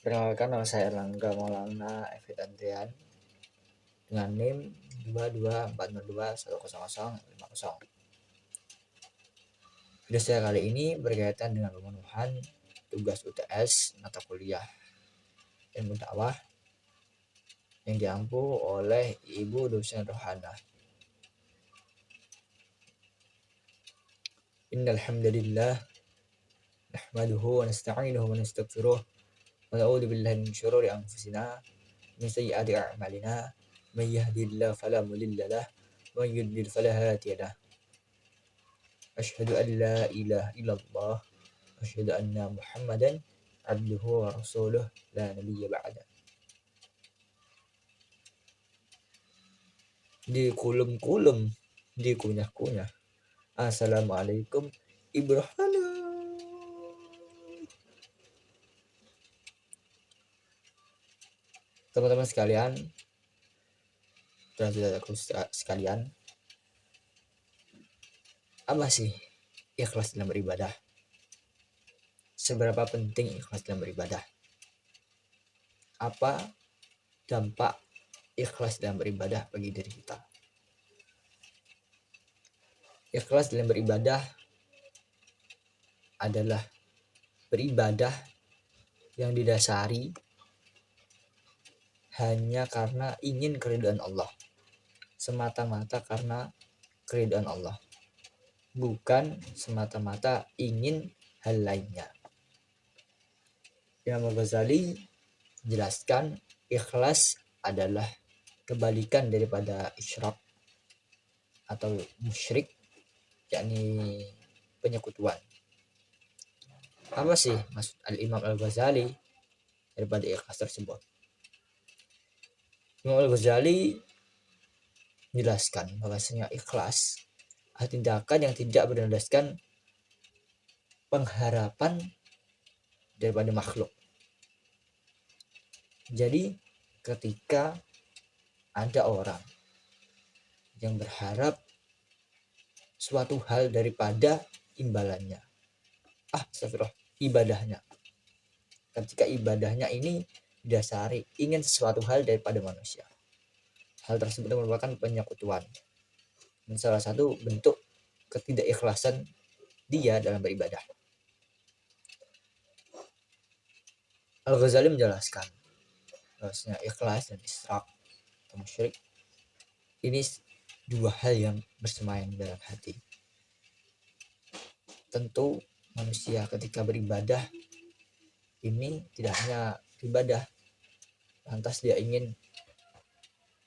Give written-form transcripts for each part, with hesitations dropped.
Perkenalkan, nama saya Erlangga Maulana Evitantian dengan NIM 22402100050. Video saya kali ini berkaitan dengan pemenuhan tugas UTS mata kuliah ilmu dakwah yang diampu oleh Ibu dosen Rohana. Innal hamdalillah nahmaduhu wa nasta'inuhu wa nastaghfiruh wa na'udzu billahi min syururi anfusina min sayyiati a'malina may yahdihillahu fala mudilla lahu wa may yudlil fala hadiya lahu. Asyhadu an la ilaha illallah wa asyhadu anna Muhammadan abduhu wa rasuluh la nabiyya ba'da. Dikulum-kulum, dikunyah-kunyah. Assalamualaikum Ibu Rohana. Teman-teman sekalian dan saudaraku sekalian, apa sih ikhlas dalam beribadah? Seberapa penting ikhlas dalam beribadah? Apa dampak ikhlas dalam beribadah bagi diri kita? Ikhlas dalam beribadah adalah beribadah yang didasari hanya karena ingin keridhaan Allah, semata-mata karena keridhaan Allah, bukan semata-mata ingin hal lainnya. Imam Ghazali jelaskan ikhlas adalah kebalikan daripada isyrak atau musyrik, yakni penyekutuan. Apa sih maksud Al-Imam Al-Ghazali daripada ikhlas tersebut? Imam Al-Ghazali menjelaskan bahwasanya ikhlas adalah tindakan yang tidak berdasarkan pengharapan daripada makhluk. Jadi ketika ada orang yang berharap suatu hal daripada imbalannya, ibadahnya, ketika ibadahnya ini didasari ingin sesuatu hal daripada manusia, hal tersebut merupakan penyekutuan dan salah satu bentuk ketidakikhlasan dia dalam beribadah. Al-Ghazali menjelaskan bahwasanya ikhlas dan isyrak atau musyrik ini dua hal yang bersemayam dalam hati. Tentu manusia ketika beribadah ini tidak hanya ibadah, lantas dia ingin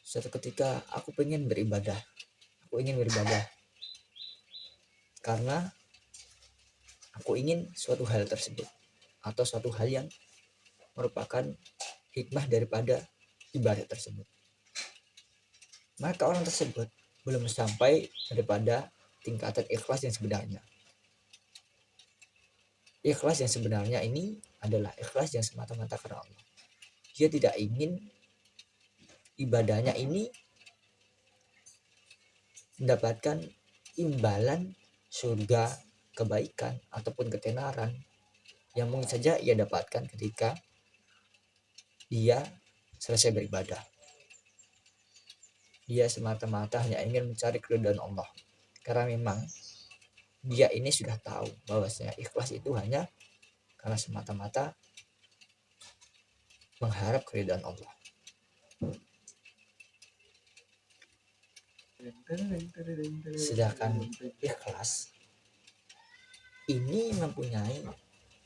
suatu ketika aku ingin beribadah karena aku ingin suatu hal tersebut atau suatu hal yang merupakan hikmah daripada ibadah tersebut. Maka orang tersebut belum sampai daripada tingkatan ikhlas yang sebenarnya. Ikhlas yang sebenarnya ini adalah ikhlas yang semata-mata karena Allah. Dia tidak ingin ibadahnya ini mendapatkan imbalan surga, kebaikan ataupun ketenaran yang mungkin saja ia dapatkan ketika dia selesai beribadah. Dia semata-mata hanya ingin mencari keridhaan Allah, karena memang dia ini sudah tahu bahwasanya ikhlas itu hanya karena semata-mata mengharap keridhaan Allah. Sedangkan ikhlas ini mempunyai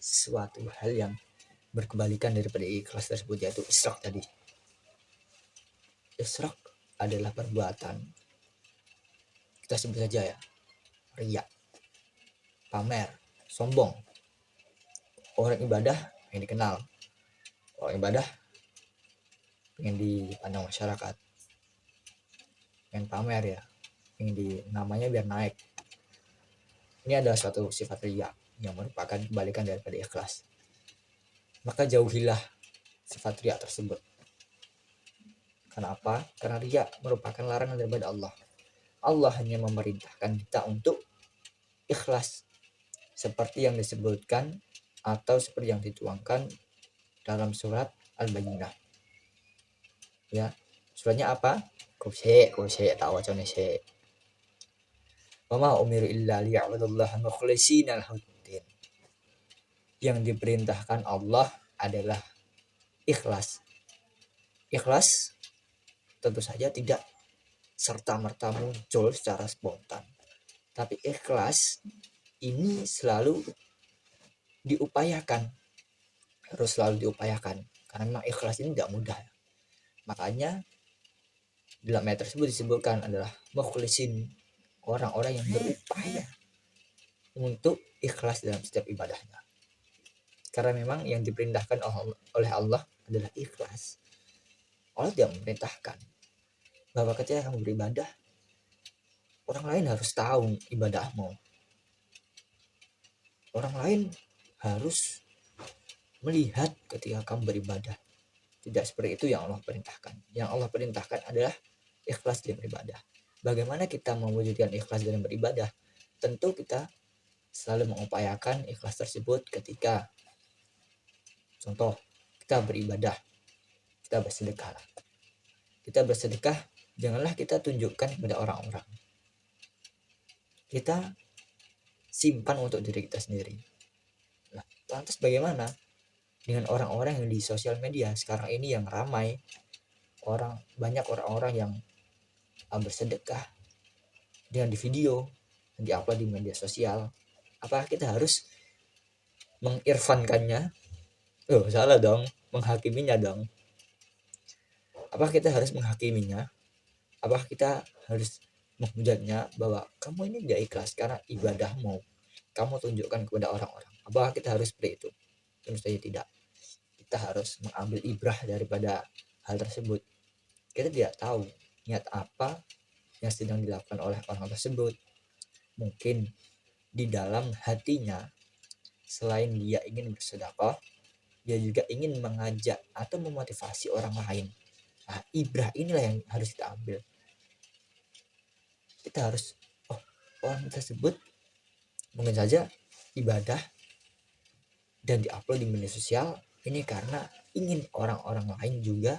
suatu hal yang berkebalikan daripada ikhlas tersebut, yaitu isyrak tadi. Isyrak adalah perbuatan, kita sebut saja ya, riya, pamer, sombong. Orang ibadah yang dikenal, orang ibadah pengen dipandang masyarakat, pengen pamer ya, pengen namanya biar naik. Ini adalah suatu sifat riya yang merupakan kebalikan daripada ikhlas. Maka jauhilah sifat riya tersebut. Kenapa? Karena riya merupakan larangan daripada Allah. Allah hanya memerintahkan kita untuk ikhlas seperti yang disebutkan atau seperti yang dituangkan dalam surat Al-Bayyinah. Ya, suratnya apa? Kuse tahu wacane se. Wa ma umiru illa liya'budullaha mukhlishina lahuddin. Yang diperintahkan Allah adalah ikhlas. Ikhlas tentu saja tidak serta-merta muncul secara spontan. Tapi ikhlas ini selalu diupayakan, harus selalu diupayakan, karena memang ikhlas ini tidak mudah. Makanya dalam ayat tersebut disebutkan adalah mukhlisin, orang-orang yang berupaya untuk ikhlas dalam setiap ibadahnya. Karena memang yang diperintahkan oleh Allah adalah ikhlas. Allah tidak memerintahkan bahwa ketika kamu beribadah, orang lain harus tahu ibadahmu. Orang lain harus melihat ketika kamu beribadah. Tidak seperti itu yang Allah perintahkan. Yang Allah perintahkan adalah ikhlas dalam beribadah. Bagaimana kita mewujudkan ikhlas dalam beribadah? Tentu kita selalu mengupayakan ikhlas tersebut ketika contoh kita beribadah, kita bersedekah. Kita bersedekah, janganlah kita tunjukkan kepada orang-orang. Kita simpan untuk diri kita sendiri. Nah, lantas bagaimana dengan orang-orang yang di sosial media sekarang ini yang ramai, banyak orang-orang yang bersedekah dengan di video dan diupload di media sosial? Apakah kita harus mengirfankannya? Salah dong, menghakiminya dong. Apakah kita harus menghakiminya? Apakah kita harus menghujatnya bahwa kamu ini tidak ikhlas karena ibadahmu kamu tunjukkan kepada orang-orang? Apakah kita harus seperti itu? Tentu saja tidak. Kita harus mengambil ibrah daripada hal tersebut. Kita tidak tahu niat apa yang sedang dilakukan oleh orang tersebut. Mungkin di dalam hatinya, selain dia ingin bersedekah, dia juga ingin mengajak atau memotivasi orang lain. Nah, ibrah inilah yang harus kita ambil. Kita harus, orang tersebut mungkin saja ibadah dan diupload di media sosial ini karena ingin orang-orang lain juga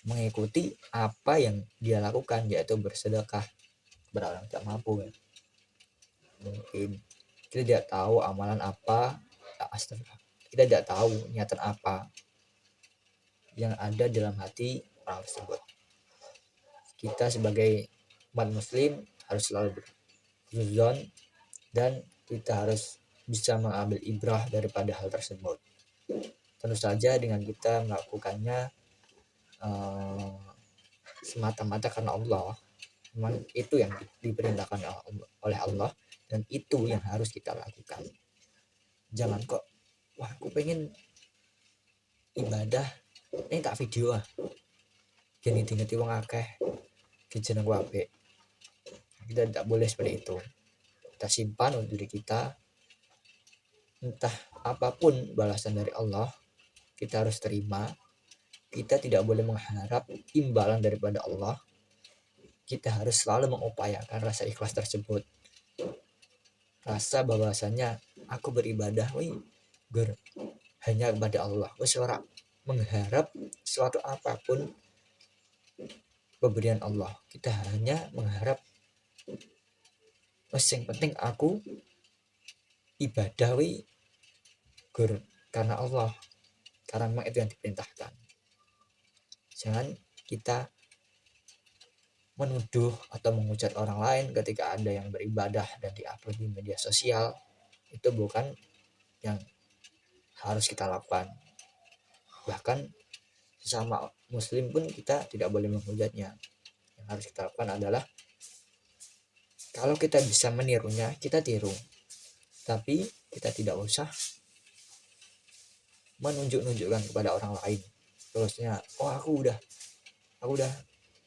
mengikuti apa yang dia lakukan, yaitu bersedekah kepada orang tidak mampu. Mungkin kita tidak tahu amalan apa, kita tidak tahu niatan apa yang ada dalam hati orang tersebut. Kita sebagai umat muslim harus selalu berzon dan kita harus bisa mengambil ibrah daripada hal tersebut. Tentu saja dengan kita melakukannya semata-mata karena Allah, memang itu yang diperintahkan oleh Allah dan itu yang harus kita lakukan. Jangan kok, wah aku pengen ibadah ini tak video gini tinggi wong akeh jeneng apik. Kita tidak boleh seperti itu. Kita simpan untuk diri kita, entah apapun balasan dari Allah kita harus terima. Kita tidak boleh mengharap imbalan daripada Allah. Kita harus selalu mengupayakan rasa ikhlas tersebut, rasa bahwasanya aku beribadah hanya kepada Allah, ora mengharap suatu apapun pemberian Allah. Kita hanya mengharap yang penting aku ibadah karena Allah, karena memang itu yang diperintahkan. Jangan kita menuduh atau menghujat orang lain ketika ada yang beribadah dan diupload di media sosial. Itu bukan yang harus kita lakukan. Bahkan sesama muslim pun kita tidak boleh menghujatnya. Yang harus kita lakukan adalah kalau kita bisa menirunya, kita tiru. Tapi kita tidak usah menunjukkan kepada orang lain. Terusnya, aku udah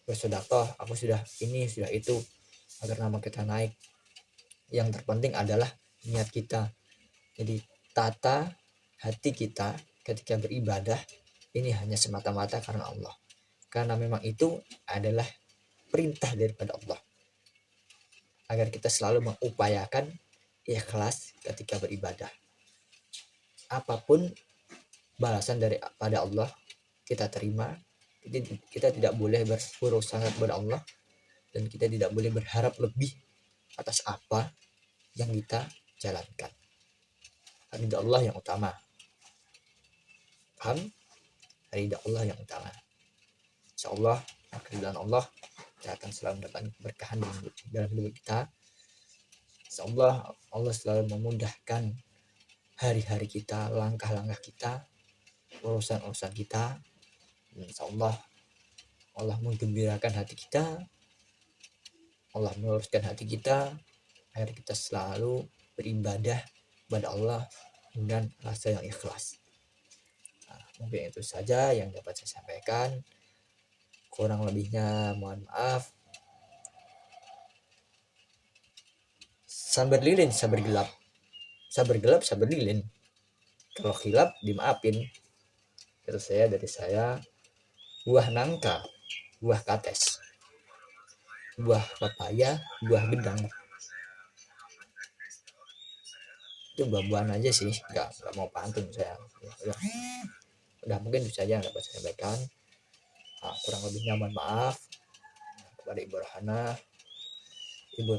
bersedekah, aku sudah ini, sudah itu, agar nama kita naik. Yang terpenting adalah niat kita. Jadi tata hati kita ketika beribadah ini hanya semata-mata karena Allah. Karena memang itu adalah perintah daripada Allah. Agar kita selalu mengupayakan ikhlas ketika beribadah. Apapun balasan pada Allah kita terima. Kita tidak boleh berburuk sangka kepada Allah, dan kita tidak boleh berharap lebih atas apa yang kita jalankan. Ridha Allah yang utama. Paham? Ridha Allah yang utama. Insya Allah keridhaan Allah, kita akan selalu mendapat keberkahan dalam hidup kita. Insya Allah Allah selalu memudahkan hari-hari kita, langkah-langkah kita, urusan-urusan kita. Insya Allah Allah menggembirakan hati kita, Allah meluruskan hati kita, agar kita selalu beribadah kepada Allah dengan rasa yang ikhlas. Nah, mungkin itu saja yang dapat saya sampaikan. Kurang lebihnya mohon maaf. Sabar lilin, sabar gelap. Sabar gelap, sabar lilin. Kalau khilaf dimaafin. Itu dari saya. Buah nangka, buah kates, buah papaya, buah gedang. Itu buah-buahan aja sih, nggak mau pantun saya. Udah mungkin itu saja yang dapat saya sampaikan. Kurang lebihnya mohon maaf kepada Ibu Rohana. Ibu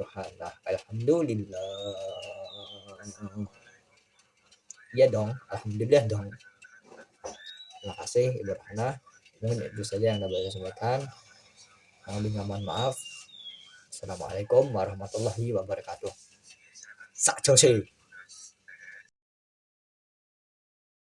Rohana, alhamdulillah. Iya dong, alhamdulillah dong. Terima kasih Ibu Rohana. Mungkin itu saja yang dapat saya sampaikan. Kurang lebihnya mohon maaf. Assalamualaikum warahmatullahi wabarakatuh. Sak Jose.